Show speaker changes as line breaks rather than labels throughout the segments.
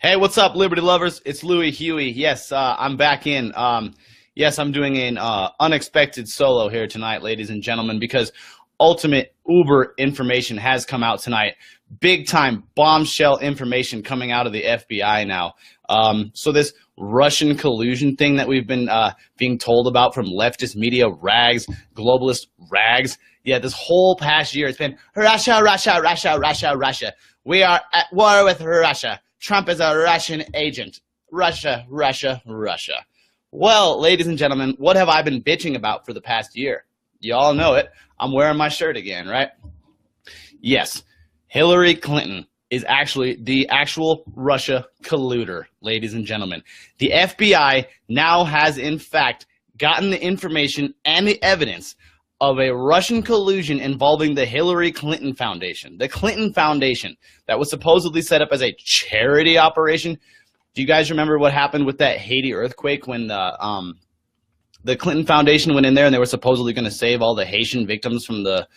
Hey, what's up, Liberty lovers? It's Louis Huey. Yes, I'm back in. Yes, I'm doing an unexpected solo here tonight, ladies and gentlemen, because ultimate uber information has come out tonight. Big time bombshell information coming out of the FBI now. So this Russian collusion thing that we've been being told about from leftist media rags, globalist rags. Yeah, this whole past year it's been Russia, Russia, Russia, Russia, Russia. We are at war with Russia. Trump is a Russian agent. Russia, Russia, Russia. Well, ladies and gentlemen, what have I been bitching about for the past year? You all know it. I'm wearing my shirt again, right? Yes, Hillary Clinton is actually the actual Russia colluder, ladies and gentlemen. The FBI now has, in fact, gotten the information and the evidence of a Russian collusion involving the Hillary Clinton Foundation. The Clinton Foundation that was supposedly set up as a charity operation. Do you guys remember what happened with that Haiti earthquake when the Clinton Foundation went in there and they were supposedly going to save all the Haitian victims from the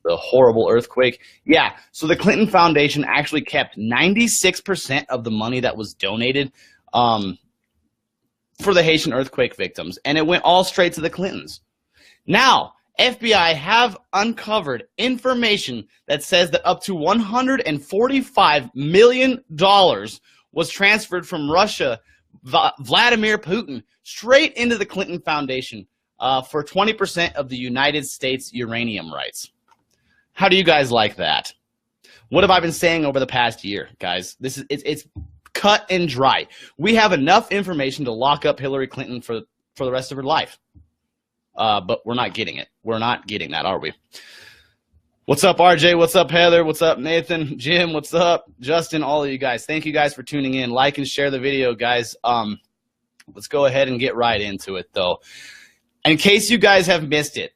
horrible earthquake? Yeah, so the Clinton Foundation actually kept 96% of the money that was donated for the Haitian earthquake victims, and it went all straight to the Clintons. Now, FBI have uncovered information that says that up to $145 million was transferred from Russia, Vladimir Putin, straight into the Clinton Foundation for 20% of the United States uranium rights. How do you guys like that? What have I been saying over the past year, guys? It's cut and dry. We have enough information to lock up Hillary Clinton for the rest of her life. But we're not getting it. We're not getting that, are we? What's up, RJ? What's up, Heather? What's up, Nathan? Jim, what's up? Justin, all of you guys. Thank you guys for tuning in. Like and share the video, guys. Let's go ahead and get right into it, though. In case you guys have missed it,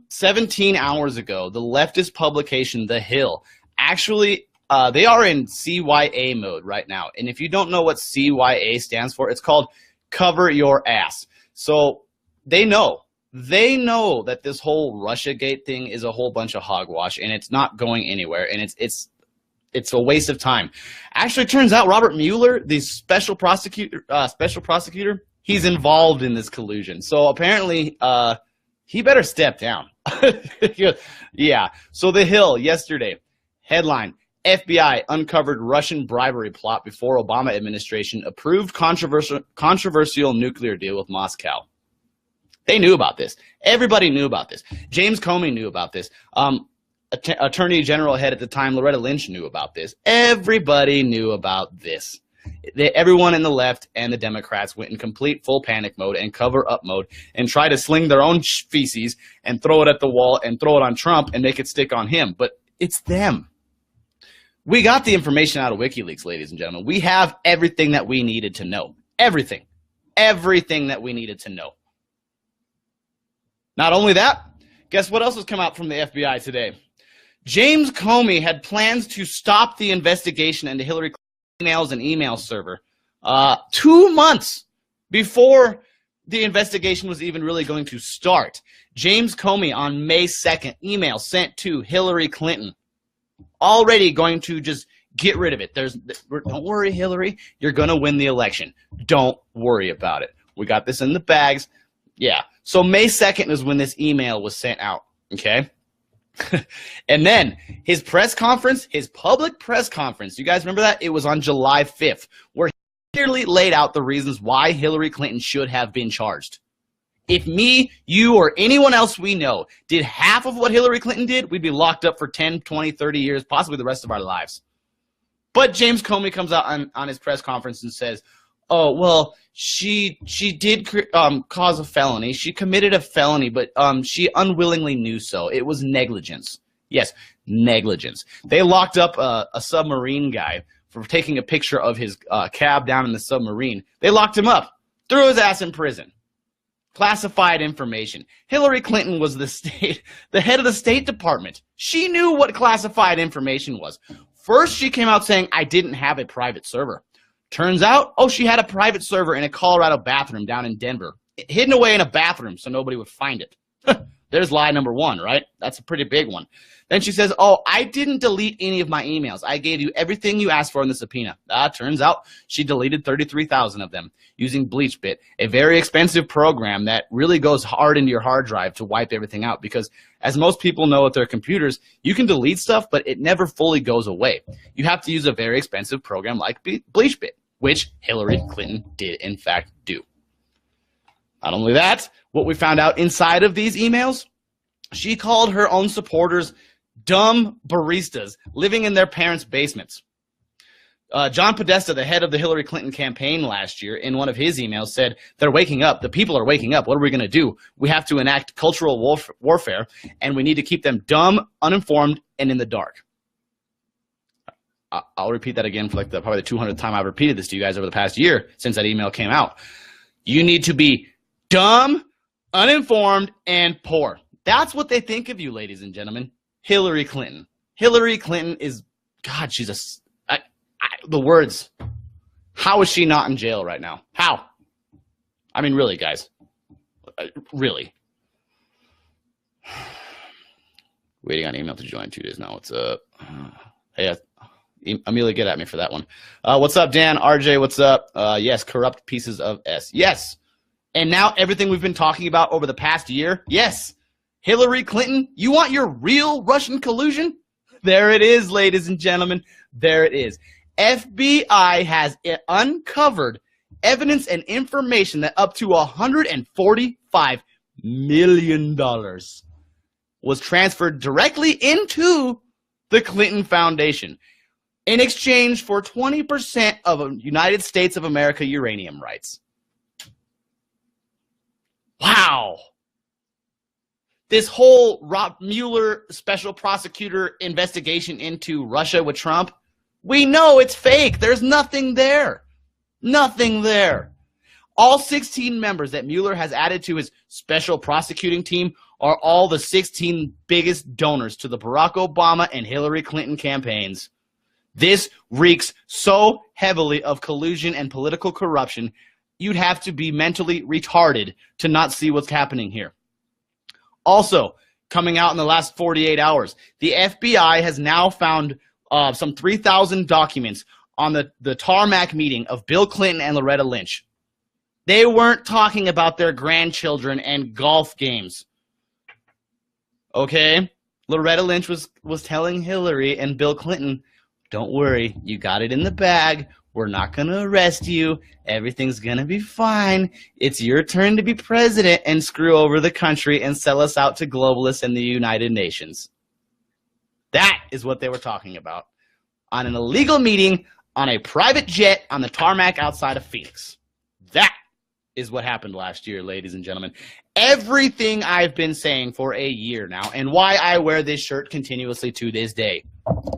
17 hours ago, the leftist publication, The Hill, actually, they are in CYA mode right now. And if you don't know what CYA stands for, it's called Cover Your Ass. So they know. They know that this whole Russiagate thing is a whole bunch of hogwash, and it's not going anywhere, and it's a waste of time. Actually, it turns out Robert Mueller, the special prosecutor, he's involved in this collusion. So apparently, he better step down. Yeah. So The Hill yesterday, headline: FBI uncovered Russian bribery plot before Obama administration approved controversial nuclear deal with Moscow. They knew about this. Everybody knew about this. James Comey knew about this. Attorney General head at the time, Loretta Lynch, knew about this. Everybody knew about this. Everyone in the left and the Democrats went in complete full panic mode and cover-up mode and tried to sling their own feces and throw it at the wall and throw it on Trump and make it stick on him. But it's them. We got the information out of WikiLeaks, ladies and gentlemen. We have everything that we needed to know. Everything. Everything that we needed to know. Not only that, guess what else has come out from the FBI today? James Comey had plans to stop the investigation into Hillary Clinton's emails and email server 2 months before the investigation was even really going to start. James Comey on May 2nd, email sent to Hillary Clinton, already going to just get rid of it. Don't worry, Hillary, you're going to win the election. Don't worry about it. We got this in the bags. Yeah. So May 2nd is when this email was sent out, okay? And then his press conference, his public press conference, you guys remember that? It was on July 5th, where he clearly laid out the reasons why Hillary Clinton should have been charged. If me, you, or anyone else we know did half of what Hillary Clinton did, we'd be locked up for 10, 20, 30 years, possibly the rest of our lives. But James Comey comes out on his press conference and says, oh, well, she did cause a felony. She committed a felony, but she unwillingly knew so. It was negligence. Yes, negligence. They locked up a submarine guy for taking a picture of his cab down in the submarine. They locked him up, threw his ass in prison. Classified information. Hillary Clinton was the head of the State Department. She knew what classified information was. First, she came out saying, I didn't have a private server. Turns out, oh, she had a private server in a Colorado bathroom down in Denver, hidden away in a bathroom so nobody would find it. There's lie number one, right? That's a pretty big one. Then she says, oh, I didn't delete any of my emails. I gave you everything you asked for in the subpoena. Turns out she deleted 33,000 of them using BleachBit, a very expensive program that really goes hard into your hard drive to wipe everything out because, as most people know with their computers, you can delete stuff, but it never fully goes away. You have to use a very expensive program like BleachBit, which Hillary Clinton did, in fact, do. Not only that, what we found out inside of these emails, she called her own supporters dumb baristas living in their parents' basements. John Podesta, the head of the Hillary Clinton campaign last year, in one of his emails said, they're waking up. The people are waking up. What are we going to do? We have to enact cultural warfare, and we need to keep them dumb, uninformed, and in the dark. I'll repeat that again for like probably the 200th time I've repeated this to you guys over the past year since that email came out. You need to be dumb, uninformed, and poor. That's what they think of you, ladies and gentlemen. Hillary Clinton. Hillary Clinton is, God, she's the words. How is she not in jail right now? How? I mean, really, guys. Really. Waiting on email to join 2 days now. What's up? Hey, Amelia, get at me for that one. What's up, Dan? RJ, what's up? Yes, corrupt pieces of S. Yes. And now everything we've been talking about over the past year, yes. Hillary Clinton, you want your real Russian collusion? There it is, ladies and gentlemen. There it is. FBI has uncovered evidence and information that up to $145 million was transferred directly into the Clinton Foundation in exchange for 20% of United States of America uranium rights. Wow. This whole Rob Mueller special prosecutor investigation into Russia with Trump, we know it's fake. There's nothing there. Nothing there. All 16 members that Mueller has added to his special prosecuting team are all the 16 biggest donors to the Barack Obama and Hillary Clinton campaigns. This reeks so heavily of collusion and political corruption, you'd have to be mentally retarded to not see what's happening here. Also, coming out in the last 48 hours, the FBI has now found some 3,000 documents on the tarmac meeting of Bill Clinton and Loretta Lynch. They weren't talking about their grandchildren and golf games. Okay? Loretta Lynch was telling Hillary and Bill Clinton, don't worry, you got it in the bag. We're not going to arrest you. Everything's going to be fine. It's your turn to be president and screw over the country and sell us out to globalists and the United Nations. That is what they were talking about on an illegal meeting on a private jet on the tarmac outside of Phoenix. That is what happened last year, ladies and gentlemen. Everything I've been saying for a year now and why I wear this shirt continuously to this day,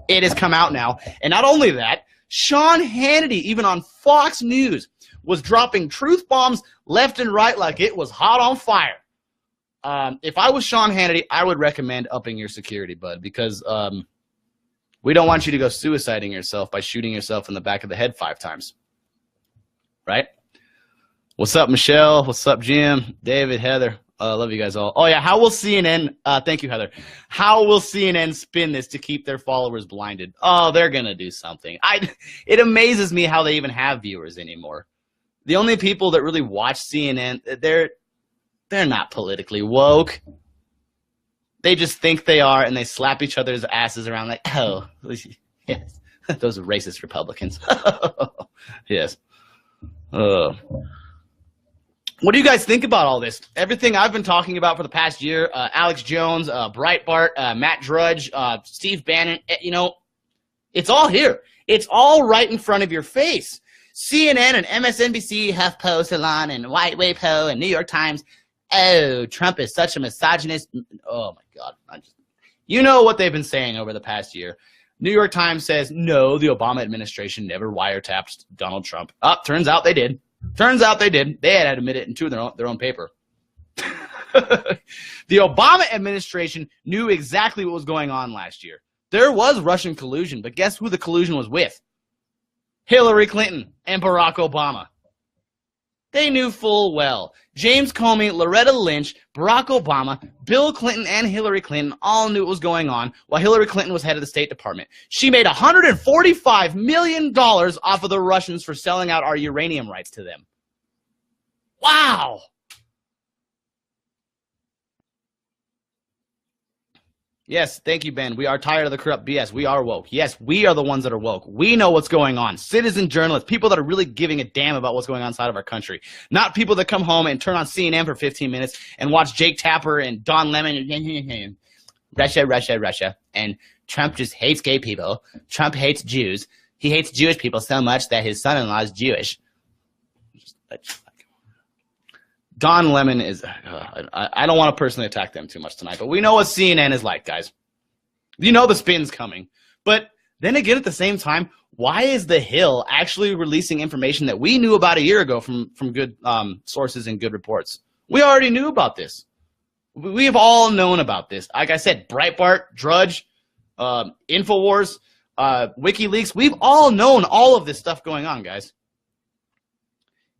it has come out now. And not only that, Sean Hannity, even on Fox News, was dropping truth bombs left and right like it was hot on fire. If I was Sean Hannity, I would recommend upping your security, bud, because we don't want you to go suiciding yourself by shooting yourself in the back of the head 5 times. Right? What's up, Michelle? What's up, Jim? David, Heather? Love you guys all. Oh, yeah. How will CNN thank you, Heather. How will CNN spin this to keep their followers blinded? Oh, they're going to do something. It amazes me how they even have viewers anymore. The only people that really watch CNN, they're not politically woke. They just think they are, and they slap each other's asses around like, oh, yes. Those are racist Republicans. Yes. What do you guys think about all this? Everything I've been talking about for the past year, Alex Jones, Breitbart, Matt Drudge, Steve Bannon, it's all here. It's all right in front of your face. CNN and MSNBC, HuffPo, Salon, and White WaPo, and New York Times. Oh, Trump is such a misogynist. Oh, my God. You know what they've been saying over the past year. New York Times says, no, the Obama administration never wiretapped Donald Trump. Turns out they did. Turns out they did. They had admitted it into their own paper. The Obama administration knew exactly what was going on last year. There was Russian collusion, but guess who the collusion was with? Hillary Clinton and Barack Obama. They knew full well. James Comey, Loretta Lynch, Barack Obama, Bill Clinton, and Hillary Clinton all knew what was going on while Hillary Clinton was head of the State Department. She made $145 million off of the Russians for selling out our uranium rights to them. Wow. Yes, thank you, Ben. We are tired of the corrupt BS. We are woke. Yes, we are the ones that are woke. We know what's going on. Citizen journalists, people that are really giving a damn about what's going on inside of our country. Not people that come home and turn on CNN for 15 minutes and watch Jake Tapper and Don Lemon and Russia, Russia, Russia. And Trump just hates gay people. Trump hates Jews. He hates Jewish people so much that his son-in-law is Jewish. Don Lemon is, I don't want to personally attack them too much tonight, but we know what CNN is like, guys. You know the spin's coming. But then again, at the same time, why is The Hill actually releasing information that we knew about a year ago from good sources and good reports? We already knew about this. We have all known about this. Like I said, Breitbart, Drudge, InfoWars, WikiLeaks, we've all known all of this stuff going on, guys.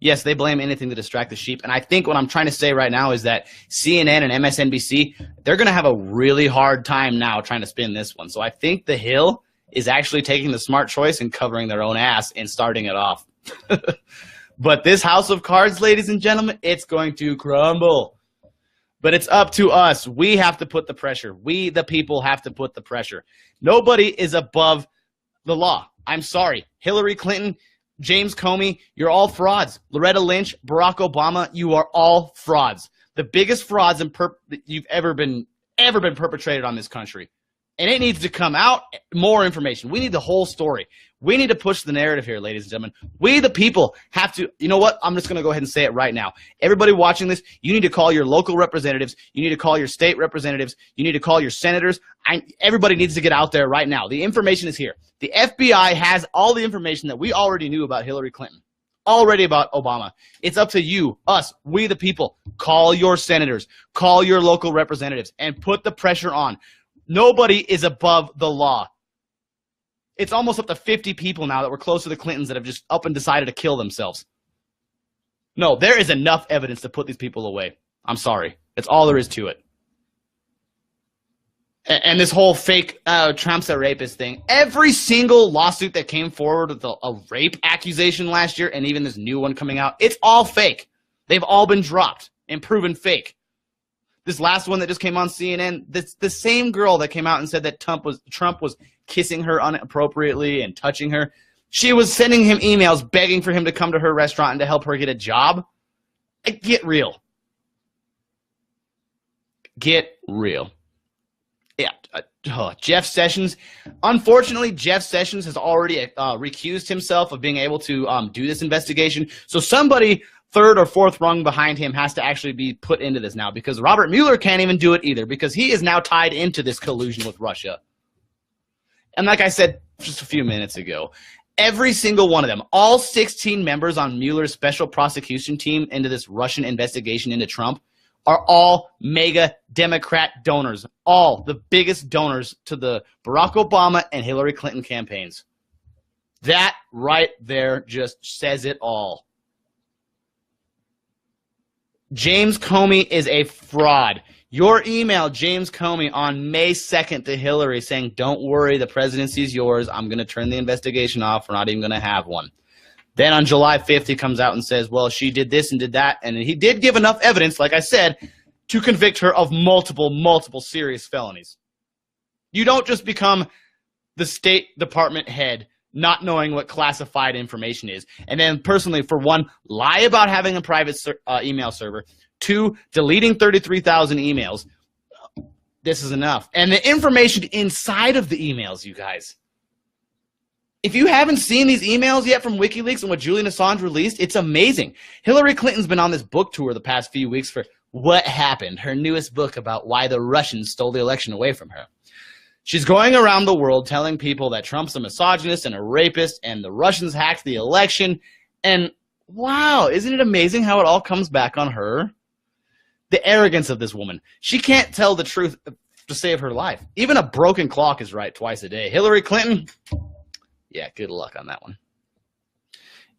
Yes, they blame anything to distract the sheep. And I think what I'm trying to say right now is that CNN and MSNBC, they're going to have a really hard time now trying to spin this one. So I think The Hill is actually taking the smart choice and covering their own ass and starting it off. But this house of cards, ladies and gentlemen, it's going to crumble. But it's up to us. We have to put the pressure. We, the people, have to put the pressure. Nobody is above the law. I'm sorry. Hillary Clinton, James Comey, you're all frauds. Loretta Lynch, Barack Obama, you are all frauds. The biggest frauds that you've ever been perpetrated on this country. And it needs to come out, more information. We need the whole story. We need to push the narrative here, ladies and gentlemen. We, the people, have to, you know what? I'm just going to go ahead and say it right now. Everybody watching this, you need to call your local representatives. You need to call your state representatives. You need to call your senators. Everybody needs to get out there right now. The information is here. The FBI has all the information that we already knew about Hillary Clinton, already about Obama. It's up to you, us, we the people. Call your senators. Call your local representatives and put the pressure on. Nobody is above the law. It's almost up to 50 people now that were close to the Clintons that have just up and decided to kill themselves. No, there is enough evidence to put these people away. I'm sorry. That's all there is to it. And this whole fake Trump's a rapist thing. Every single lawsuit that came forward with a rape accusation last year, and even this new one coming out, it's all fake. They've all been dropped and proven fake. This last one that just came on CNN, the same girl that came out and said that Trump was kissing her inappropriately and touching her, she was sending him emails begging for him to come to her restaurant and to help her get a job. Get real. Get real. Yeah, Jeff Sessions. Unfortunately, Jeff Sessions has already recused himself of being able to do this investigation. So somebody third or fourth rung behind him has to actually be put into this now, because Robert Mueller can't even do it either, because he is now tied into this collusion with Russia. And like I said just a few minutes ago, every single one of them, all 16 members on Mueller's special prosecution team into this Russian investigation into Trump, are all mega Democrat donors, all the biggest donors to the Barack Obama and Hillary Clinton campaigns. That right there just says it all. James Comey is a fraud. Your email, James Comey, on May 2nd to Hillary saying, don't worry, the presidency is yours. I'm going to turn the investigation off. We're not even going to have one. Then on July 5th, he comes out and says, well, she did this and did that. And he did give enough evidence, like I said, to convict her of multiple serious felonies. You don't just become the State Department head not knowing what classified information is. And then personally, for one, lie about having a private email server. Two, deleting 33,000 emails. This is enough. And the information inside of the emails, you guys. If you haven't seen these emails yet from WikiLeaks and what Julian Assange released, it's amazing. Hillary Clinton's been on this book tour the past few weeks for What Happened, her newest book about why the Russians stole the election away from her. She's going around the world telling people that Trump's a misogynist and a rapist and the Russians hacked the election. And wow, isn't it amazing how it all comes back on her? The arrogance of this woman. She can't tell the truth to save her life. Even a broken clock is right twice a day. Hillary Clinton, yeah, good luck on that one.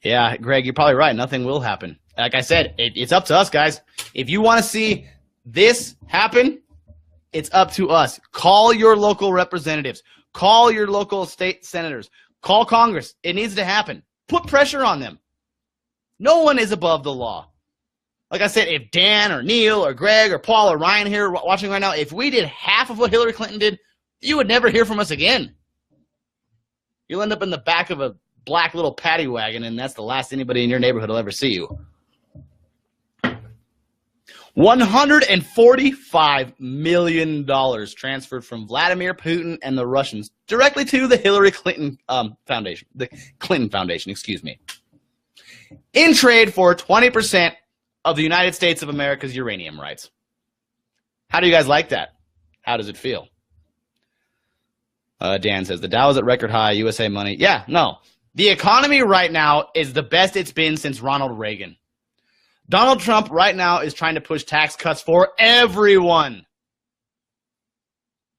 Yeah, Greg, you're probably right. Nothing will happen. Like I said, it's up to us, guys. If you want to see this happen, it's up to us. Call your local representatives. Call your local state senators. Call Congress. It needs to happen. Put pressure on them. No one is above the law. Like I said, if Dan or Neil or Greg or Paul or Ryan here watching right now, if we did half of what Hillary Clinton did, you would never hear from us again. You'll end up in the back of a black little paddy wagon, and that's the last anybody in your neighborhood will ever see you. $145 million transferred from Vladimir Putin and the Russians directly to the Hillary Clinton Foundation, the Clinton Foundation, excuse me, in trade for 20% of the United States of America's uranium rights. How do you guys like that? How does it feel? Dan says, the Dow is at record high, USA money. Yeah, no. The economy right now is the best it's been since Ronald Reagan. Donald Trump right now is trying to push tax cuts for everyone.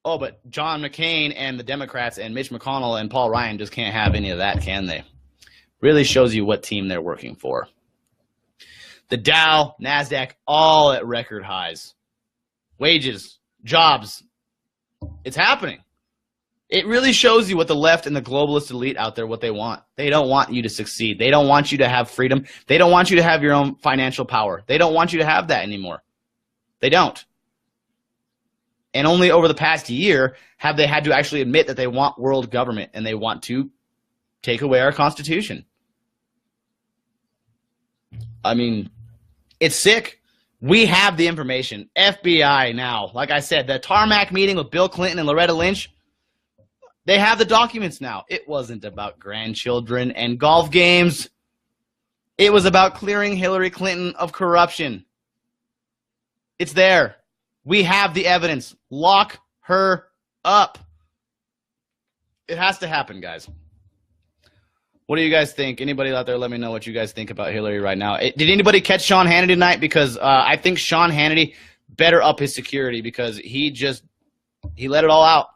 Oh, but John McCain and the Democrats and Mitch McConnell and Paul Ryan just can't have any of that, can they? Really shows you what team they're working for. The Dow, NASDAQ, all at record highs. Wages, jobs. It's happening. It really shows you what the left and the globalist elite out there, what they want. They don't want you to succeed. They don't want you to have freedom. They don't want you to have your own financial power. They don't want you to have that anymore. They don't. And only over the past year have they had to actually admit that they want world government and they want to take away our Constitution. I mean, it's sick. We have the information. FBI now. Like I said, the tarmac meeting with Bill Clinton and Loretta Lynch, they have the documents now. It wasn't about grandchildren and golf games. It was about clearing Hillary Clinton of corruption. It's there. We have the evidence. Lock her up. It has to happen, guys. What do you guys think? Anybody out there, let me know what you guys think about Hillary right now. Did anybody catch Sean Hannity tonight? Because I think Sean Hannity better up his security because he let it all out.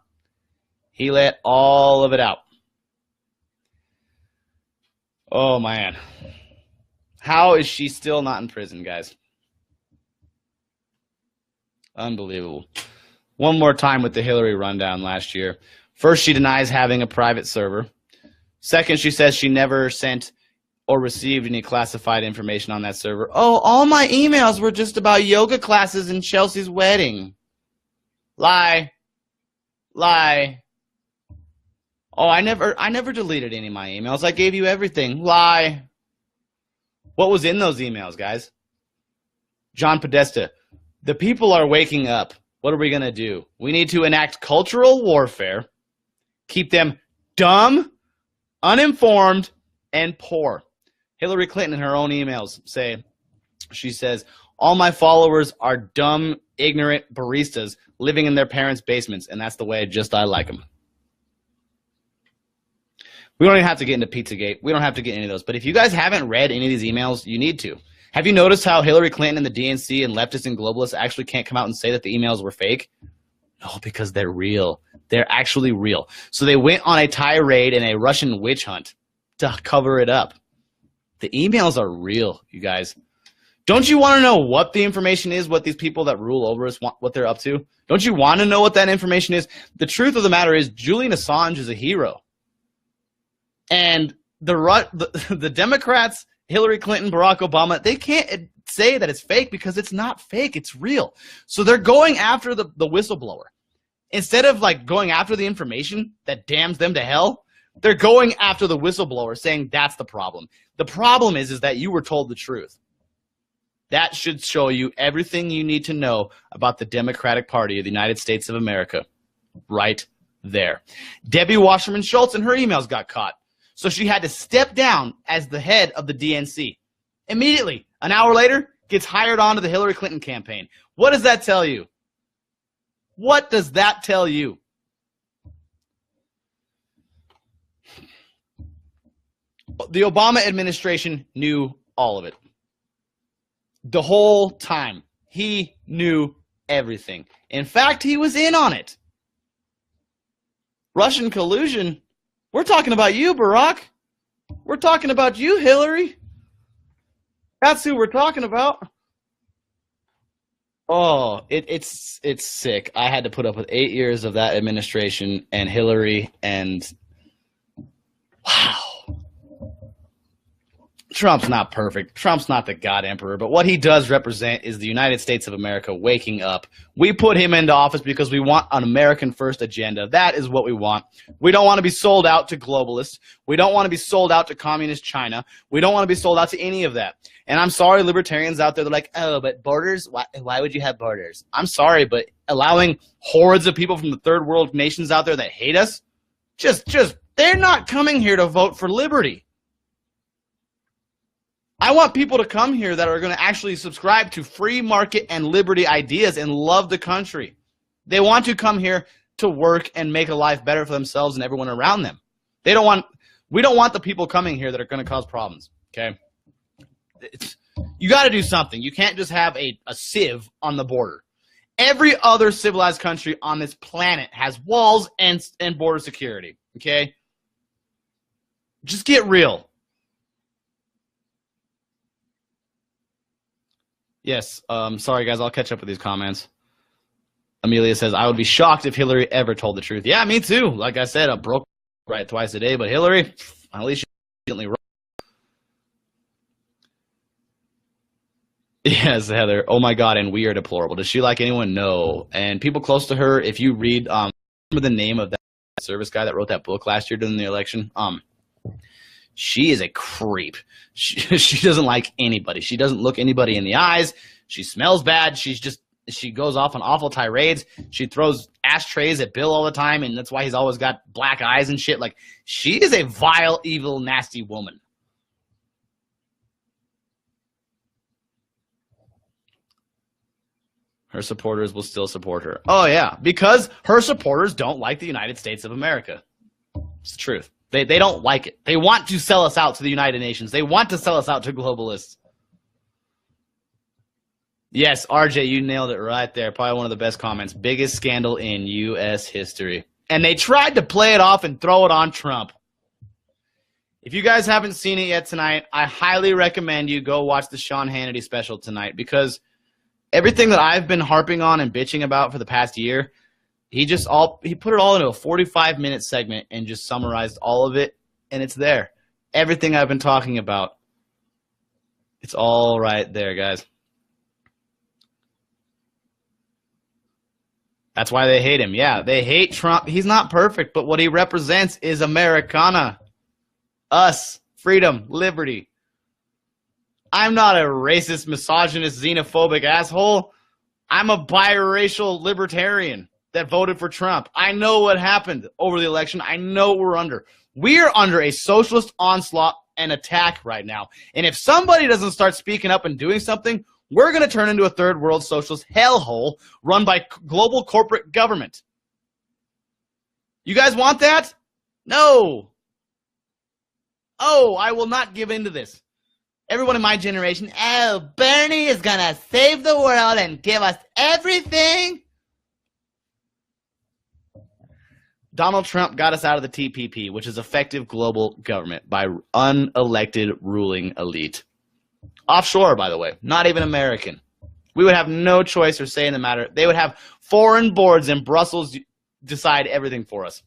He let all of it out. Oh, man. How is she still not in prison, guys? Unbelievable. One more time with the Hillary rundown last year. First, she denies having a private server. Second, she says she never sent or received any classified information on that server. Oh, all my emails were just about yoga classes and Chelsea's wedding. Lie. Lie. Oh, I never deleted any of my emails. I gave you everything. Lie. What was in those emails, guys? John Podesta. The people are waking up. What are we going to do? We need to enact cultural warfare, keep them dumb, uninformed, and poor. Hillary Clinton in her own emails she says, all my followers are dumb, ignorant baristas living in their parents' basements, and that's the way I like them. We don't even have to get into Pizzagate. We don't have to get any of those. But if you guys haven't read any of these emails, you need to. Have you noticed how Hillary Clinton and the DNC and leftists and globalists actually can't come out and say that the emails were fake? No, because they're real. They're actually real. So they went on a tirade and a Russian witch hunt to cover it up. The emails are real, you guys. Don't you want to know what the information is, what these people that rule over us, what they're up to? Don't you want to know what that information is? The truth of the matter is Julian Assange is a hero. And the Democrats, Hillary Clinton, Barack Obama, they can't say that it's fake because it's not fake. It's real. So they're going after the whistleblower. Instead of going after the information that damns them to hell, they're going after the whistleblower saying that's the problem. The problem is that you were told the truth. That should show you everything you need to know about the Democratic Party of the United States of America right there. Debbie Wasserman Schultz and her emails got caught. So she had to step down as the head of the DNC. Immediately, an hour later, gets hired onto the Hillary Clinton campaign. What does that tell you? What does that tell you? The Obama administration knew all of it. The whole time. He knew everything. In fact, he was in on it. Russian collusion. We're talking about you, Barack. We're talking about you, Hillary. That's who we're talking about. Oh, it's sick. I had to put up with 8 years of that administration and Hillary, and wow. Trump's not perfect. Trump's not the God Emperor, but what he does represent is the United States of America waking up. We put him into office because we want an American first agenda. That is what we want. We don't want to be sold out to globalists. We don't want to be sold out to communist China. We don't want to be sold out to any of that. And I'm sorry, libertarians out there, they're like, oh, but borders? Why would you have borders? I'm sorry, but allowing hordes of people from the third world nations out there that hate us, they're not coming here to vote for liberty. I want people to come here that are going to actually subscribe to free market and liberty ideas and love the country. They want to come here to work and make a life better for themselves and everyone around them. We don't want the people coming here that are going to cause problems, okay? You got to do something. You can't just have a sieve on the border. Every other civilized country on this planet has walls and border security, okay? Just get real. Yes, sorry guys, I'll catch up with these comments. Amelia says, I would be shocked if Hillary ever told the truth. Yeah, me too. Like I said, I broke right twice a day, but Hillary, at least she's wrong. Yes, Heather. Oh my God, and we are deplorable. Does she like anyone? No. And people close to her, if you read, remember the name of that service guy that wrote that book last year during the election? She is a creep. She doesn't like anybody. She doesn't look anybody in the eyes. She smells bad. She goes off on awful tirades. She throws ashtrays at Bill all the time, and that's why he's always got black eyes and shit. Like, she is a vile, evil, nasty woman. Her supporters will still support her. Oh, yeah, because her supporters don't like the United States of America. It's the truth. They don't like it. They want to sell us out to the United Nations. They want to sell us out to globalists. Yes, RJ, you nailed it right there. Probably one of the best comments. Biggest scandal in U.S. history. And they tried to play it off and throw it on Trump. If you guys haven't seen it yet tonight, I highly recommend you go watch the Sean Hannity special tonight, because everything that I've been harping on and bitching about for the past year, he put it all into a 45-minute segment and just summarized all of it, and it's there. Everything I've been talking about, it's all right there, guys. That's why they hate him. Yeah, they hate Trump. He's not perfect, but what he represents is Americana. Us. Freedom. Liberty. I'm not a racist, misogynist, xenophobic asshole. I'm a biracial libertarian that voted for Trump. I know what happened over the election. I know what we're under. We're under a socialist onslaught and attack right now. And if somebody doesn't start speaking up and doing something, we're going to turn into a third world socialist hellhole run by global corporate government. You guys want that? No. Oh, I will not give in to this. Everyone in my generation, oh, Bernie is going to save the world and give us everything. Donald Trump got us out of the TPP, which is effective global government by unelected ruling elite. Offshore, by the way, not even American. We would have no choice or say in the matter. They would have foreign boards in Brussels decide everything for us.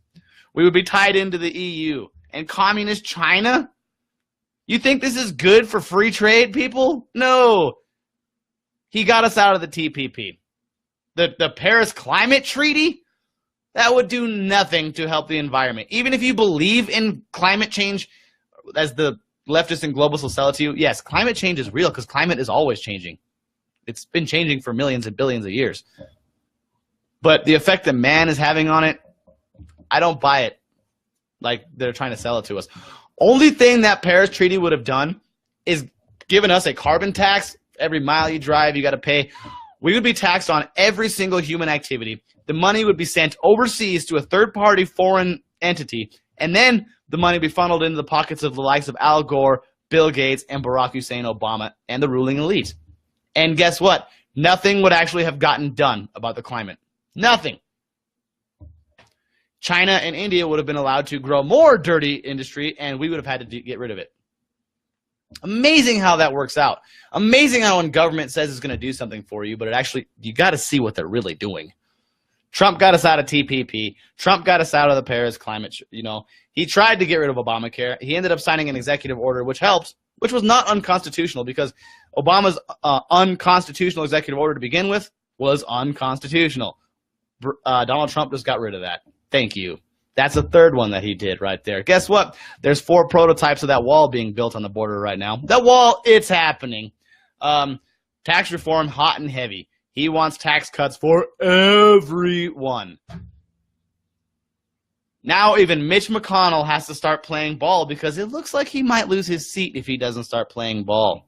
We would be tied into the EU. And communist China? You think this is good for free trade, people? No. He got us out of the TPP. The Paris Climate Treaty? That would do nothing to help the environment. Even if you believe in climate change, as the leftists and globalists will sell it to you, yes, climate change is real because climate is always changing. It's been changing for millions and billions of years. But the effect that man is having on it, I don't buy it like they're trying to sell it to us. Only thing that Paris Treaty would have done is given us a carbon tax. Every mile you drive, you got to pay. We would be taxed on every single human activity. The money would be sent overseas to a third-party foreign entity, and then the money would be funneled into the pockets of the likes of Al Gore, Bill Gates, and Barack Hussein Obama, and the ruling elite. And guess what? Nothing would actually have gotten done about the climate. Nothing. China and India would have been allowed to grow more dirty industry, and we would have had to get rid of it. Amazing how that works out. Amazing how when government says it's going to do something for you, but it actually, you got to see what they're really doing. Trump got us out of TPP. Trump got us out of the Paris climate, he tried to get rid of Obamacare. He ended up signing an executive order, which helps, which was not unconstitutional because Obama's unconstitutional executive order to begin with was unconstitutional. Donald Trump just got rid of that. Thank you. That's the third one that he did right there. Guess what? There's 4 prototypes of that wall being built on the border right now. That wall, it's happening. Tax reform, hot and heavy. He wants tax cuts for everyone. Now even Mitch McConnell has to start playing ball because it looks like he might lose his seat if he doesn't start playing ball.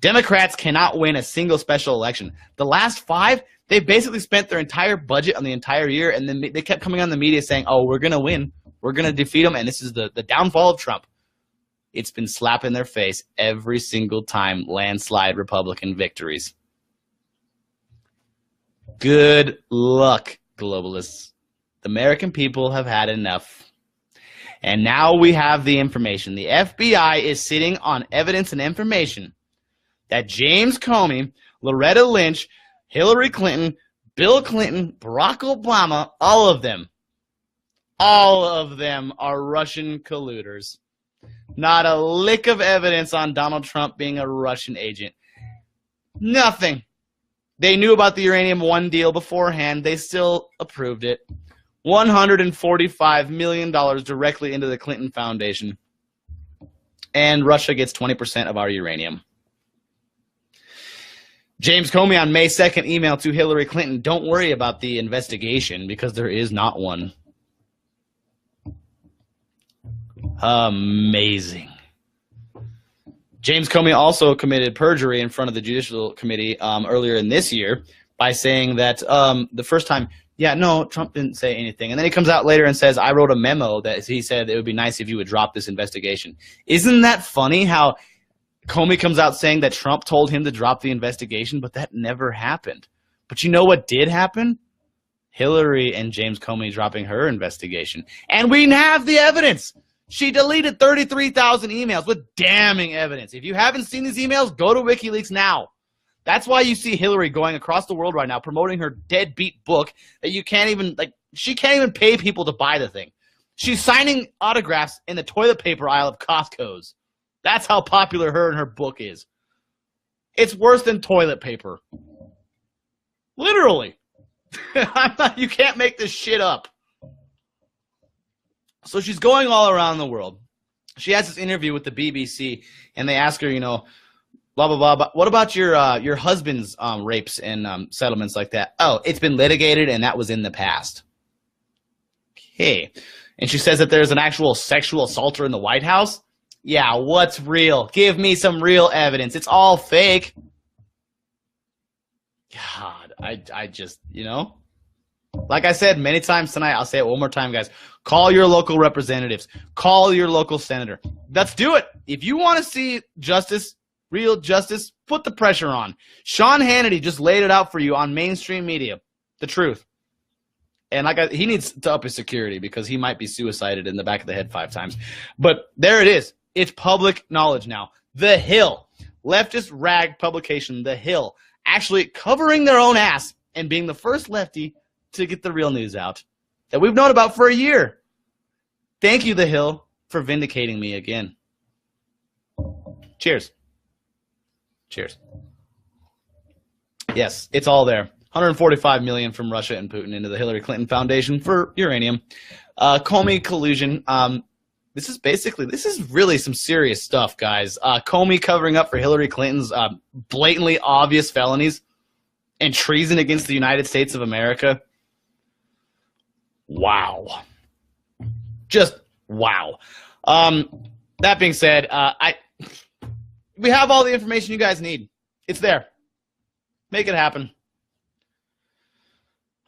Democrats cannot win a single special election. The last 5, they basically spent their entire budget on the entire year, and then they kept coming on the media saying, oh, we're going to win. We're going to defeat them, and this is the downfall of Trump. It's been slapped in their face every single time, landslide Republican victories. Good luck, globalists. The American people have had enough. And now we have the information. The FBI is sitting on evidence and information that James Comey, Loretta Lynch, Hillary Clinton, Bill Clinton, Barack Obama, all of them are Russian colluders. Not a lick of evidence on Donald Trump being a Russian agent. Nothing. They knew about the Uranium One deal beforehand. They still approved it. $145 million directly into the Clinton Foundation. And Russia gets 20% of our uranium. James Comey on May 2nd emailed to Hillary Clinton, don't worry about the investigation because there is not one. Amazing. James Comey also committed perjury in front of the Judicial Committee earlier in this year by saying that the first time, yeah, no, Trump didn't say anything. And then he comes out later and says, I wrote a memo that he said it would be nice if you would drop this investigation. Isn't that funny how Comey comes out saying that Trump told him to drop the investigation, but that never happened. But you know what did happen? Hillary and James Comey dropping her investigation. And we have the evidence. She deleted 33,000 emails with damning evidence. If you haven't seen these emails, go to WikiLeaks now. That's why you see Hillary going across the world right now promoting her deadbeat book that you can't even, she can't even pay people to buy the thing. She's signing autographs in the toilet paper aisle of Costco's. That's how popular her and her book is. It's worse than toilet paper. Literally. You can't make this shit up. So she's going all around the world. She has this interview with the BBC, and they ask her, blah, blah, blah. But what about your husband's rapes and settlements like that? Oh, it's been litigated, and that was in the past. Okay. And she says that there's an actual sexual assaulter in the White House. Yeah, what's real? Give me some real evidence. It's all fake. God, I just, like I said many times tonight, I'll say it one more time, guys. Call your local representatives. Call your local senator. Let's do it. If you want to see justice, real justice, put the pressure on. Sean Hannity just laid it out for you on mainstream media. The truth. And he needs to up his security because he might be suicided in the back of the head 5 times. But there it is. It's public knowledge now. The Hill, leftist rag publication, The Hill, actually covering their own ass and being the first lefty to get the real news out that we've known about for a year. Thank you, The Hill, for vindicating me again. Cheers. Cheers. Yes, it's all there. $145 million from Russia and Putin into the Hillary Clinton Foundation for uranium. Comey collusion. This is really some serious stuff, guys. Comey covering up for Hillary Clinton's blatantly obvious felonies and treason against the United States of America. Wow. Just wow. That being said, we have all the information you guys need. It's there. Make it happen.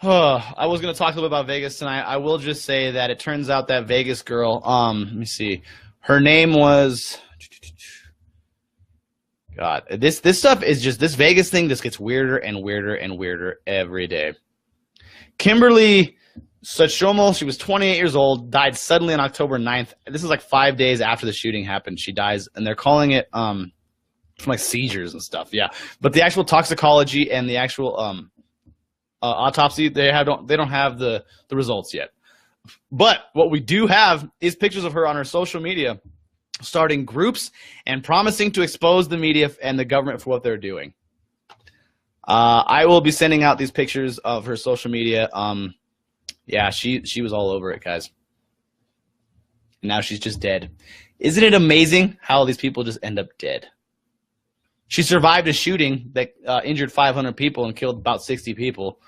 I was going to talk a little bit about Vegas tonight. I will just say that it turns out that Vegas girl, let me see. Her name was, God, this stuff is just, this Vegas thing just gets weirder and weirder and weirder every day. Kimberly Satchomel, she was 28 years old, died suddenly on October 9th. This is like 5 days after the shooting happened. She dies, and they're calling it from like seizures and stuff. Yeah, but the actual toxicology and the actual autopsy, they don't have the results yet. But what we do have is pictures of her on her social media, starting groups and promising to expose the media and the government for what they're doing. I will be sending out these pictures of her social media. Yeah, she was all over it, guys. And now she's just dead. Isn't it amazing how these people just end up dead? She survived a shooting that injured 500 people and killed about 60 people.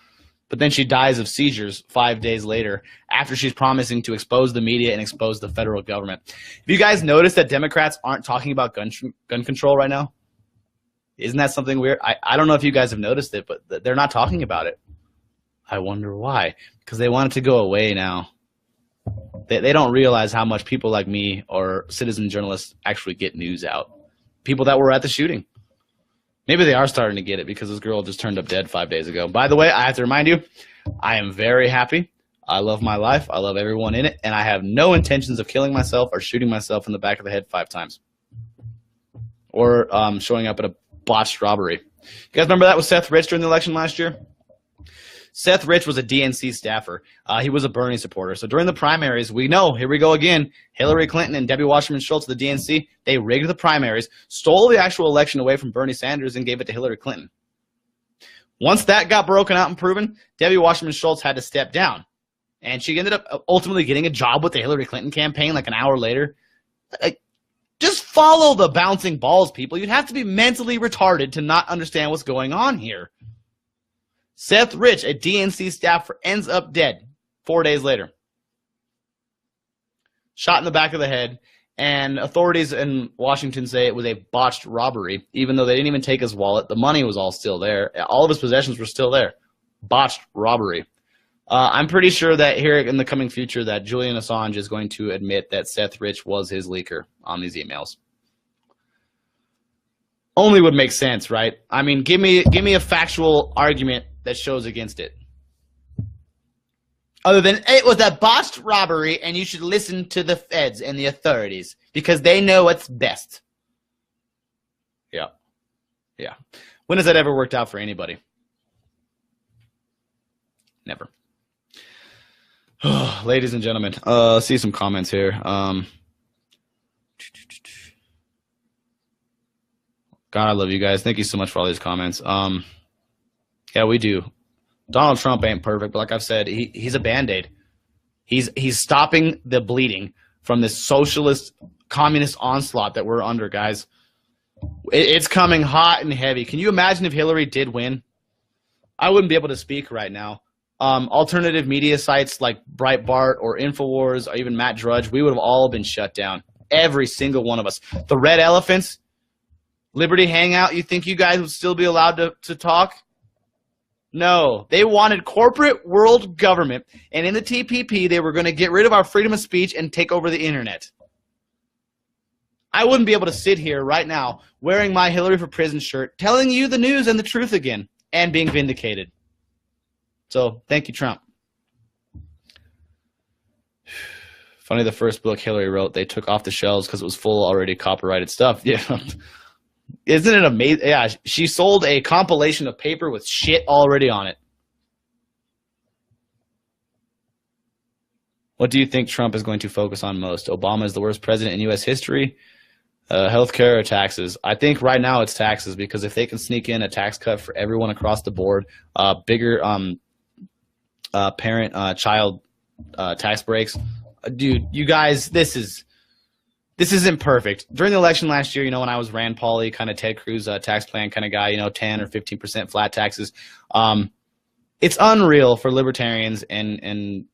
But then she dies of seizures 5 days later after she's promising to expose the media and expose the federal government. Have you guys noticed that Democrats aren't talking about gun control right now? Isn't that something weird? I don't know if you guys have noticed it, but they're not talking about it. I wonder why. Because they want it to go away now. They don't realize how much people like me or citizen journalists actually get news out. People that were at the shooting. Maybe they are starting to get it because this girl just turned up dead 5 days ago. By the way, I have to remind you, I am very happy. I love my life. I love everyone in it. And I have no intentions of killing myself or shooting myself in the back of the head 5 times. Or showing up at a botched robbery. You guys remember that with Seth Rich during the election last year? Seth Rich was a DNC staffer. He was a Bernie supporter. So during the primaries, we know, here we go again, Hillary Clinton and Debbie Wasserman Schultz of the DNC, they rigged the primaries, stole the actual election away from Bernie Sanders, and gave it to Hillary Clinton. Once that got broken out and proven, Debbie Wasserman Schultz had to step down. And she ended up ultimately getting a job with the Hillary Clinton campaign like an hour later. Just follow the bouncing balls, people. You'd have to be mentally retarded to not understand what's going on here. Seth Rich, a DNC staffer, ends up dead 4 days later. Shot in the back of the head, and authorities in Washington say it was a botched robbery, even though they didn't even take his wallet. The money was all still there. All of his possessions were still there. Botched robbery. I'm pretty sure that here in the coming future that Julian Assange is going to admit that Seth Rich was his leaker on these emails. Only would make sense, right? I mean, give me a factual argument that shows against it. Other than, it was a botched robbery and you should listen to the feds and the authorities because they know what's best. Yeah. Yeah. When has that ever worked out for anybody? Never. Ladies and gentlemen, let's see some comments here. God, I love you guys. Thank you so much for all these comments. Yeah, we do. Donald Trump ain't perfect, but like I've said, he's a Band-Aid. He's stopping the bleeding from this socialist, communist onslaught that we're under, guys. It's coming hot and heavy. Can you imagine if Hillary did win? I wouldn't be able to speak right now. Alternative media sites like Breitbart or InfoWars or even Matt Drudge, we would have all been shut down. Every single one of us. The Red Elephants, Liberty Hangout, you think you guys would still be allowed to talk? No, they wanted corporate world government, and in the TPP, they were going to get rid of our freedom of speech and take over the internet. I wouldn't be able to sit here right now wearing my Hillary for Prison shirt, telling you the news and the truth again, and being vindicated. So, thank you, Trump. Funny, the first book Hillary wrote, they took off the shelves because it was full already copyrighted stuff. Yeah. Isn't it amazing? Yeah, she sold a compilation of paper with shit already on it. What do you think Trump is going to focus on most? Obama is the worst president in U.S. history? Healthcare or taxes? I think right now it's taxes, because if they can sneak in a tax cut for everyone across the board, bigger parent-child tax breaks. Dude, you guys, this isn't perfect. During the election last year, when I was Rand Paul, kind of Ted Cruz tax plan kind of guy, 10 or 15% flat taxes. It's unreal for libertarians and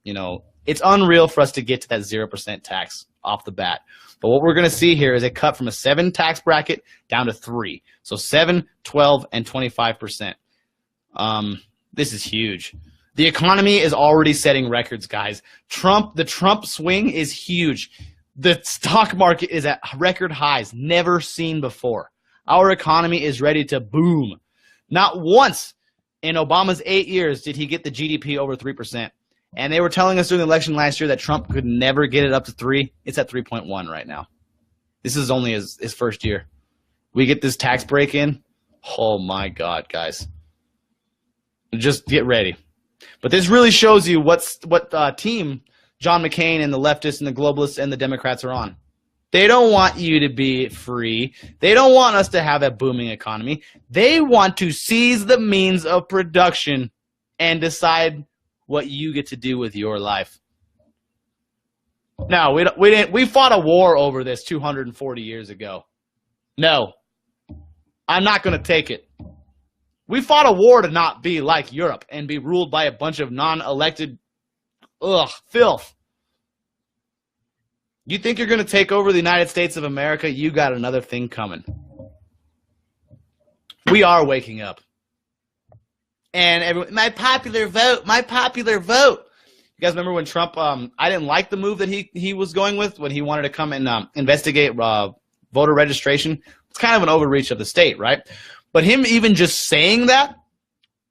it's unreal for us to get to that 0% tax off the bat. But what we're going to see here is a cut from a 7 tax bracket down to 3. So 7, 12, and 25%. This is huge. The economy is already setting records, guys. The Trump swing is huge. The stock market is at record highs, never seen before. Our economy is ready to boom. Not once in Obama's 8 years did he get the GDP over 3%. And they were telling us during the election last year that Trump could never get it up to 3. It's at 3.1 right now. This is only his first year. We get this tax break in. Oh, my God, guys. Just get ready. But this really shows you what team John McCain and the leftists and the globalists and the Democrats are on. They don't want you to be free. They don't want us to have a booming economy. They want to seize the means of production and decide what you get to do with your life. No, we didn't. We fought a war over this 240 years ago. No, I'm not going to take it. We fought a war to not be like Europe and be ruled by a bunch of non-elected, filth. You think you're going to take over the United States of America? You got another thing coming. We are waking up. And everyone, my popular vote. You guys remember when Trump, I didn't like the move that he was going with when he wanted to come and investigate voter registration. It's kind of an overreach of the state, right? But him even just saying that,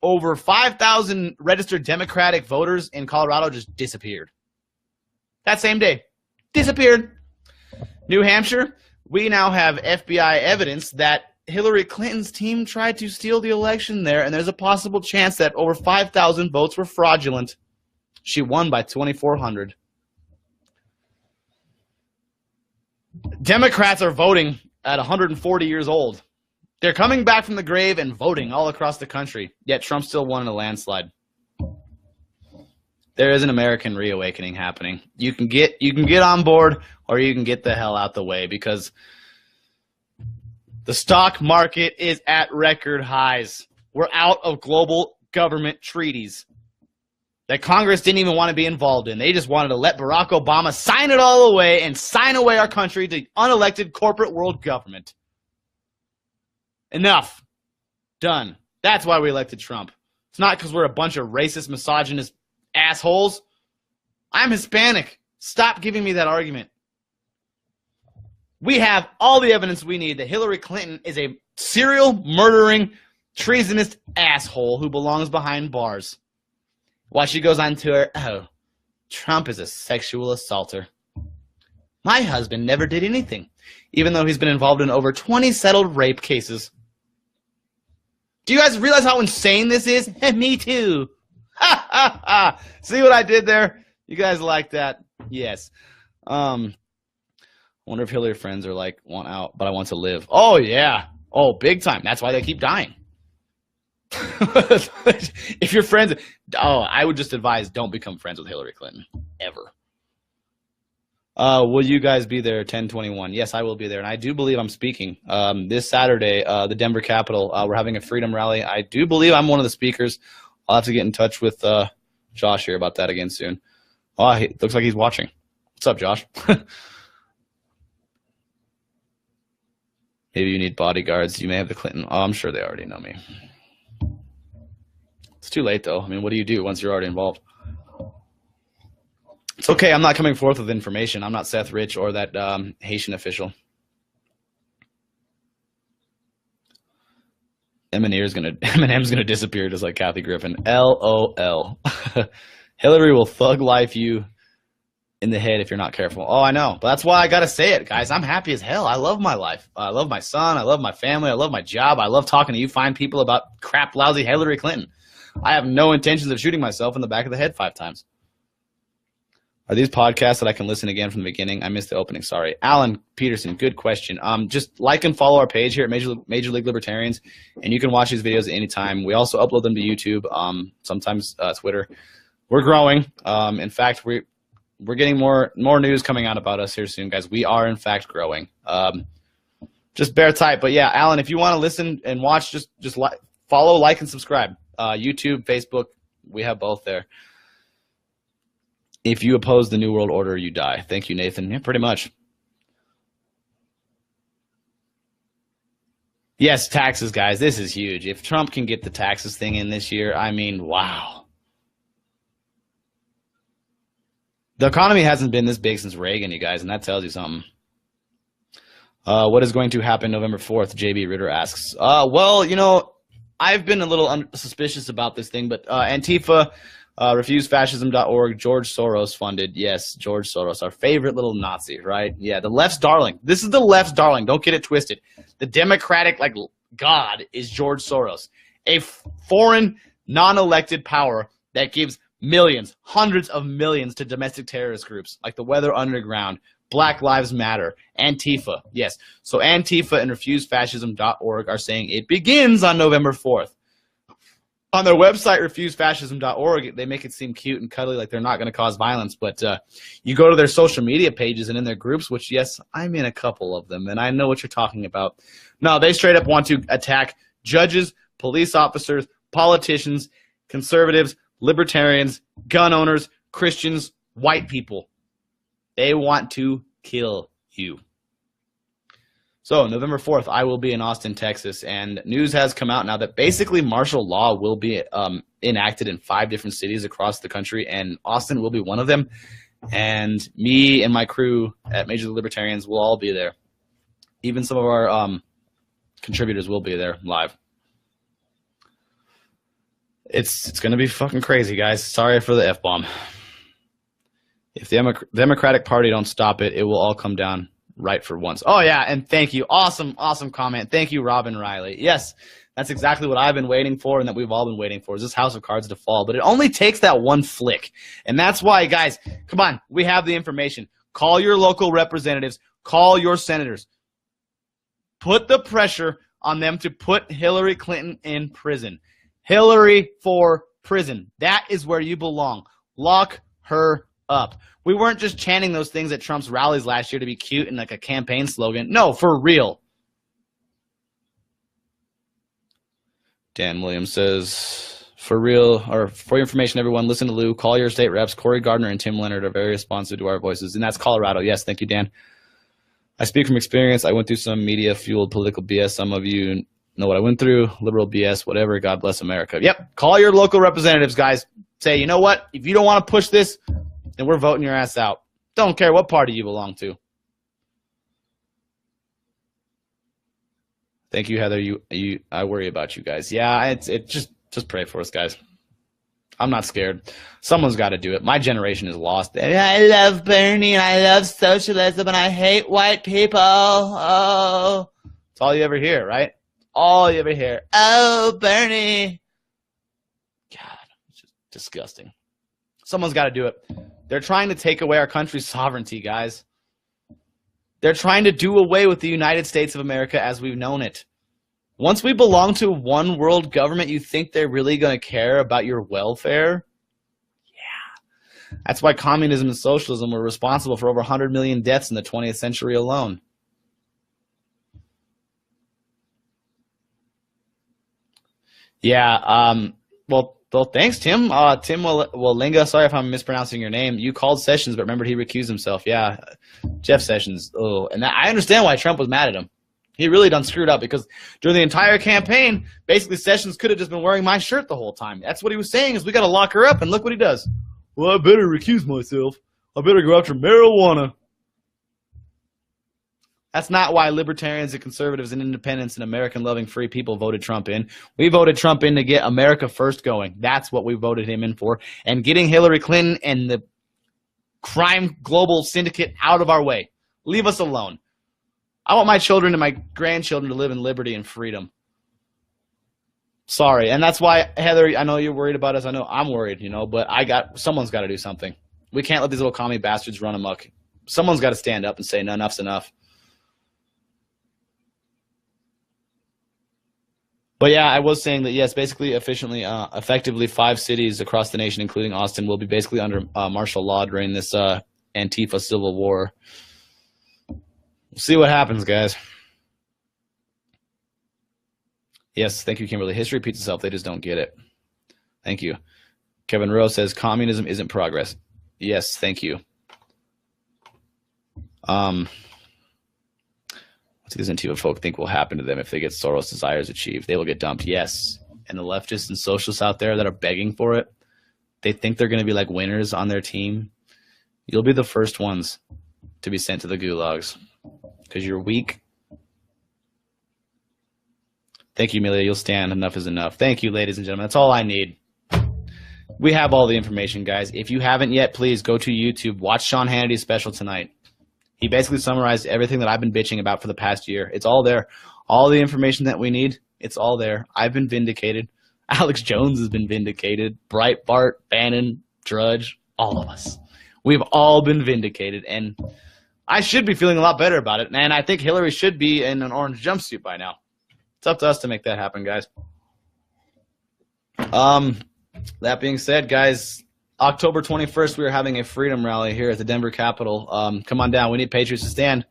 over 5,000 registered Democratic voters in Colorado just disappeared. That same day. Disappeared. New Hampshire, we now have FBI evidence that Hillary Clinton's team tried to steal the election there, and there's a possible chance that over 5,000 votes were fraudulent. She won by 2,400. Democrats are voting at 140 years old. They're coming back from the grave and voting all across the country, yet Trump still won in a landslide. There is an American reawakening happening. You can get on board, or you can get the hell out the way, because the stock market is at record highs. We're out of global government treaties that Congress didn't even want to be involved in. They just wanted to let Barack Obama sign it all away and sign away our country to unelected corporate world government. Enough. Done. That's why we elected Trump. It's not because we're a bunch of racist, misogynist assholes. I'm Hispanic. Stop giving me that argument. We have all the evidence we need that Hillary Clinton is a serial murdering, treasonous asshole who belongs behind bars. While she goes on tour, oh, Trump is a sexual assaulter. My husband never did anything, even though he's been involved in over 20 settled rape cases. Do you guys realize how insane this is? Me too. Ha ha ha. See what I did there? You guys like that? Yes. I wonder if Hillary friends are like, want out, but I want to live. Oh, yeah. Oh, big time. That's why they keep dying. If you're friends, I would just advise don't become friends with Hillary Clinton. Ever. Will you guys be there 10/21? Yes, I will be there. And I do believe I'm speaking this Saturday, the Denver Capitol. We're having a freedom rally. I do believe I'm one of the speakers. I'll have to get in touch with Josh here about that again soon. Oh, he looks like he's watching. What's up, Josh? Maybe you need bodyguards. You may have the Clinton. Oh, I'm sure they already know me. It's too late, though. I mean, what do you do once you're already involved? It's okay. I'm not coming forth with information. I'm not Seth Rich or that Haitian official. Eminem's gonna disappear just like Kathy Griffin. LOL. Hillary will thug life you in the head if you're not careful. Oh, I know. But that's why I gotta say it, guys. I'm happy as hell. I love my life. I love my son. I love my family. I love my job. I love talking to you fine people about crap, lousy Hillary Clinton. I have no intentions of shooting myself in the back of the head 5 times. Are these podcasts that I can listen again from the beginning? I missed the opening. Sorry. Alan Peterson, good question. Just like and follow our page here at Major League Libertarians, and you can watch these videos at any time. We also upload them to YouTube, sometimes Twitter. We're growing. In fact, we're getting more news coming out about us here soon, guys. We are, in fact, growing. Just bear tight. But, yeah, Alan, if you want to listen and watch, just follow, like, and subscribe. YouTube, Facebook, we have both there. If you oppose the New World Order, you die. Thank you, Nathan. Yeah, pretty much. Yes, taxes, guys. This is huge. If Trump can get the taxes thing in this year, I mean, wow. The economy hasn't been this big since Reagan, you guys, and that tells you something. What is going to happen November 4th? JB Ritter asks. Well, you know, I've been a little suspicious about this thing, but Antifa Refusefascism.org, George Soros funded. Yes, George Soros, our favorite little Nazi, right? Yeah, the left's darling. This is the left's darling. Don't get it twisted. The Democratic, like, God is George Soros, a foreign, non-elected power that gives millions, hundreds of millions to domestic terrorist groups like the Weather Underground, Black Lives Matter, Antifa. Yes, so Antifa and Refusefascism.org are saying it begins on November 4th. On their website, refusefascism.org, they make it seem cute and cuddly, like they're not going to cause violence. But you go to their social media pages and in their groups, which, yes, I'm in a couple of them, and I know what you're talking about. No, they straight up want to attack judges, police officers, politicians, conservatives, libertarians, gun owners, Christians, white people. They want to kill you. So, November 4th, I will be in Austin, Texas, and news has come out now that basically martial law will be enacted in 5 different cities across the country, and Austin will be one of them. And me and my crew at Major League Libertarians will all be there. Even some of our contributors will be there live. It's going to be fucking crazy, guys. Sorry for the F-bomb. If the Democratic Party don't stop it, it will all come down. Right for once. Oh, yeah, and thank you. Awesome, awesome comment. Thank you, Robin Riley. Yes, that's exactly what I've been waiting for and that we've all been waiting for, is this House of Cards to fall. But it only takes that one flick. And that's why, guys, come on, we have the information. Call your local representatives. Call your senators. Put the pressure on them to put Hillary Clinton in prison. Hillary for prison. That is where you belong. Lock her up. We weren't just chanting those things at Trump's rallies last year to be cute and like a campaign slogan. No, for real. Dan Williams says, for real, or for your information, everyone, listen to Lou, call your state reps. Corey Gardner and Tim Leonard are very responsive to our voices. And that's Colorado. Yes, thank you, Dan. I speak from experience. I went through some media-fueled political BS. Some of you know what I went through. Liberal BS, whatever. God bless America. Yep. Call your local representatives, guys. Say, you know what? If you don't want to push this, then we're voting your ass out. Don't care what party you belong to. Thank you, Heather. I worry about you guys. Yeah, just pray for us, guys. I'm not scared. Someone's got to do it. My generation is lost. I love Bernie and I love socialism and I hate white people. Oh, it's all you ever hear, right? All you ever hear. Oh, Bernie. God, it's just disgusting. Someone's got to do it. They're trying to take away our country's sovereignty, guys. They're trying to do away with the United States of America as we've known it. Once we belong to one world government, you think they're really going to care about your welfare? Yeah. That's why communism and socialism were responsible for over 100 million deaths in the 20th century alone. Yeah, well, thanks, Tim. Tim Walinga, sorry if I'm mispronouncing your name. You called Sessions, but remember he recused himself. Yeah, Jeff Sessions. Oh, and I understand why Trump was mad at him. He really done screwed up because during the entire campaign, basically Sessions could have just been wearing my shirt the whole time. That's what he was saying, is we got to lock her up, and look what he does. Well, I better recuse myself. I better go after marijuana. That's not why libertarians and conservatives and independents and American-loving free people voted Trump in. We voted Trump in to get America first going. That's what we voted him in for. And getting Hillary Clinton and the crime global syndicate out of our way. Leave us alone. I want my children and my grandchildren to live in liberty and freedom. Sorry. And that's why, Heather, I know you're worried about us. I know I'm worried, but someone's got to do something. We can't let these little commie bastards run amok. Someone's got to stand up and say, no, enough's enough. But yeah, I was saying that, yes, basically, effectively 5 cities across the nation, including Austin, will be basically under martial law during this Antifa civil war. We'll see what happens, guys. Yes, thank you, Kimberly. History repeats itself. They just don't get it. Thank you. Kevin Rowe says, communism isn't progress. Yes, thank you. What these Antifa folk think will happen to them if they get Soros' desires achieved? They will get dumped, yes. And the leftists and socialists out there that are begging for it, they think they're going to be like winners on their team. You'll be the first ones to be sent to the gulags because you're weak. Thank you, Amelia. You'll stand. Enough is enough. Thank you, ladies and gentlemen. That's all I need. We have all the information, guys. If you haven't yet, please go to YouTube. Watch Sean Hannity's special tonight. He basically summarized everything that I've been bitching about for the past year. It's all there. All the information that we need, it's all there. I've been vindicated. Alex Jones has been vindicated. Breitbart, Bannon, Drudge, all of us. We've all been vindicated, and I should be feeling a lot better about it. And I think Hillary should be in an orange jumpsuit by now. It's up to us to make that happen, guys. That being said, guys, October 21st, we are having a freedom rally here at the Denver Capitol. Come on down. We need patriots to stand.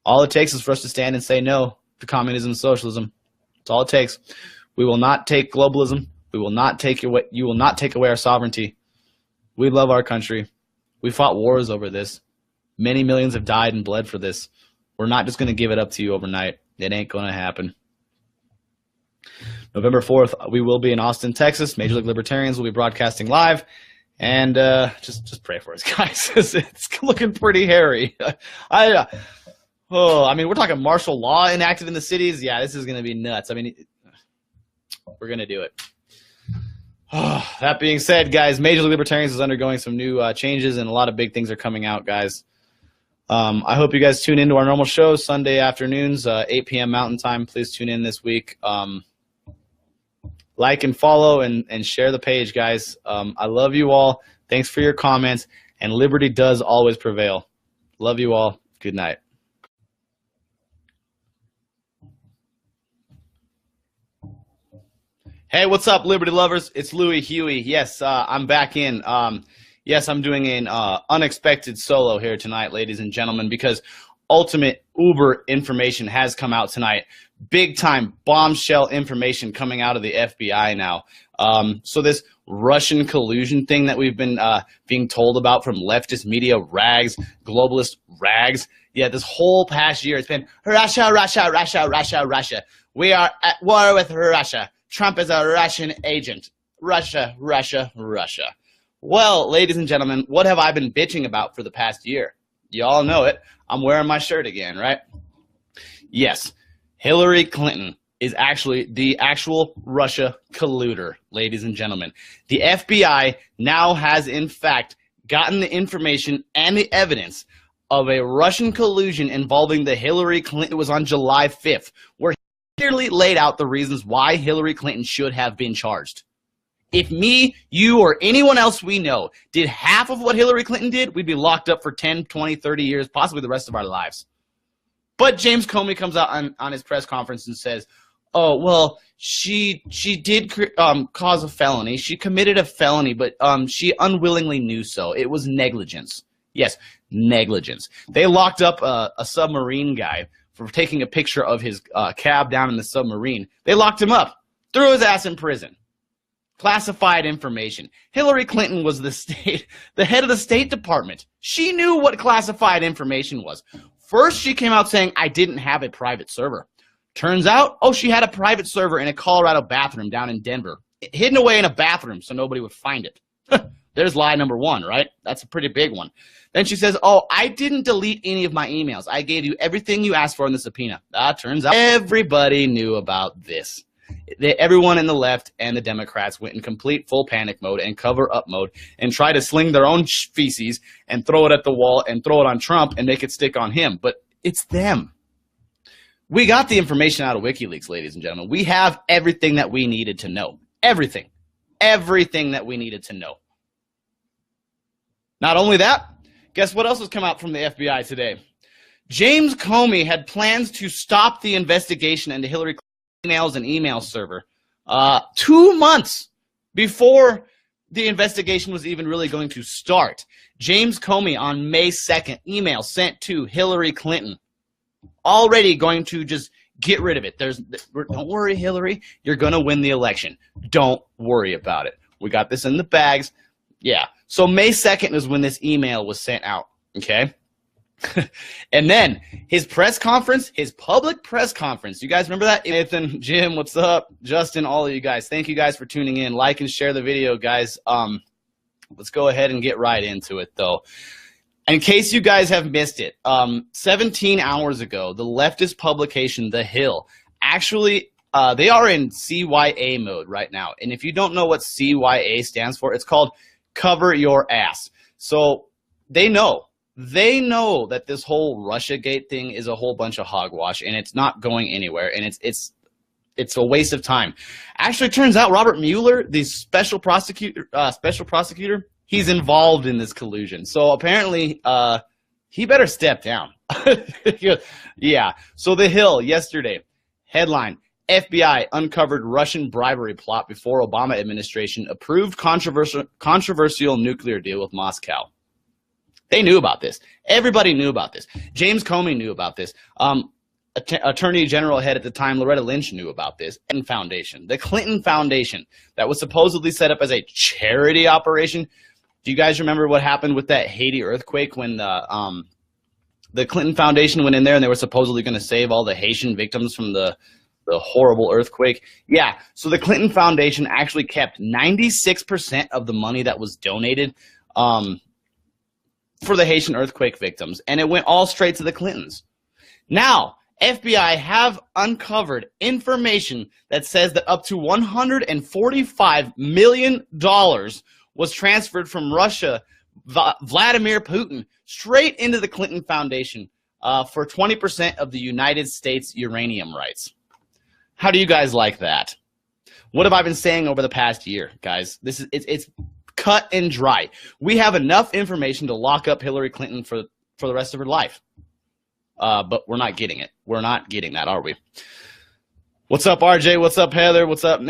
All it takes is for us to stand and say no to communism and socialism. That's all it takes. We will not take globalism. We will not take away. You will not take away our sovereignty. We love our country. We fought wars over this. Many millions have died and bled for this. We're not just going to give it up to you overnight. It ain't going to happen. November 4th, we will be in Austin, Texas. Major League Libertarians will be broadcasting live. And just pray for us, guys. It's looking pretty hairy. I mean, we're talking martial law enacted in the cities. Yeah, this is going to be nuts. I mean, we're going to do it. That being said, guys, Major League Libertarians is undergoing some new changes, and a lot of big things are coming out, guys. I hope you guys tune into our normal shows Sunday afternoons, 8 p.m. Mountain Time. Please tune in this week. Like and follow and share the page, guys. I love you all. Thanks for your comments. And liberty does always prevail. Love you all. Good night. Hey, what's up, Liberty lovers? It's Louis Huey. Yes, I'm back in. Yes, I'm doing an unexpected solo here tonight, ladies and gentlemen, because ultimate uber information has come out tonight. Big time bombshell information coming out of the FBI now. So this Russian collusion thing that we've been being told about from leftist media rags, globalist rags. Yeah, this whole past year it's been Russia, Russia, Russia, Russia, Russia. We are at war with Russia. Trump is a Russian agent. Russia, Russia, Russia. Well, ladies and gentlemen, what have I been bitching about for the past year? You all know it. I'm wearing my shirt again, right? Yes. Hillary Clinton is actually the actual Russia colluder, ladies and gentlemen. The FBI now has, in fact, gotten the information and the evidence of a Russian collusion involving the Hillary Clinton. It was on July 5th, where he clearly laid out the reasons why Hillary Clinton should have been charged. If me, you, or anyone else we know did half of what Hillary Clinton did, we'd be locked up for 10, 20, 30 years, possibly the rest of our lives. But James Comey comes out on his press conference and says, oh, well, she did cause a felony. She committed a felony, but she unwillingly knew so. It was negligence. Yes, negligence. They locked up a submarine guy for taking a picture of his cab down in the submarine. They locked him up, threw his ass in prison. Classified information. Hillary Clinton was the head of the State Department. She knew what classified information was. First, she came out saying, I didn't have a private server. Turns out, oh, she had a private server in a Colorado bathroom down in Denver, hidden away in a bathroom so nobody would find it. There's lie number one, right? That's a pretty big one. Then she says, oh, I didn't delete any of my emails. I gave you everything you asked for in the subpoena. Turns out everybody knew about this. Everyone in the left and the Democrats went in complete full panic mode and cover-up mode and tried to sling their own feces and throw it at the wall and throw it on Trump and make it stick on him. But it's them. We got the information out of WikiLeaks, ladies and gentlemen. We have everything that we needed to know. Everything. Everything that we needed to know. Not only that, guess what else has come out from the FBI today? James Comey had plans to stop the investigation into Hillary Clinton's emails and email server 2 months before the investigation was even really going to start. James Comey on May 2nd, email sent to Hillary Clinton, already going to just get rid of it. Don't worry, Hillary, you're going to win the election. Don't worry about it. We got this in the bags. Yeah. So May 2nd is when this email was sent out. Okay. And then his press conference, his public press conference. You guys remember that? Nathan, Jim, what's up? Justin, all of you guys. Thank you guys for tuning in. Like and share the video, guys. Let's go ahead and get right into it, though. In case you guys have missed it, 17 hours ago, the leftist publication, The Hill, actually they are in CYA mode right now. And if you don't know what CYA stands for, it's called cover your ass. So they know that this whole Russiagate thing is a whole bunch of hogwash, and it's not going anywhere, and it's a waste of time. Actually, it turns out Robert Mueller, the special prosecutor, he's involved in this collusion. So apparently, he better step down. Yeah. So The Hill yesterday, headline: FBI uncovered Russian bribery plot before Obama administration approved controversial nuclear deal with Moscow. They knew about this. Everybody knew about this. James Comey knew about this. Attorney General head at the time, Loretta Lynch, knew about this. And Foundation, the Clinton Foundation, that was supposedly set up as a charity operation. Do you guys remember what happened with that Haiti earthquake when the Clinton Foundation went in there and they were supposedly going to save all the Haitian victims from the horrible earthquake? Yeah, so the Clinton Foundation actually kept 96% of the money that was donated for the Haitian earthquake victims, and it went all straight to the Clintons. Now, FBI have uncovered information that says that up to $145 million was transferred from Russia, Vladimir Putin, straight into the Clinton Foundation for 20% of the United States uranium rights. How do you guys like that? What have I been saying over the past year, guys? It's cut and dry. We have enough information to lock up Hillary Clinton for the rest of her life. But we're not getting it. We're not getting that, are we? What's up, RJ? What's up, Heather? What's up, Nick?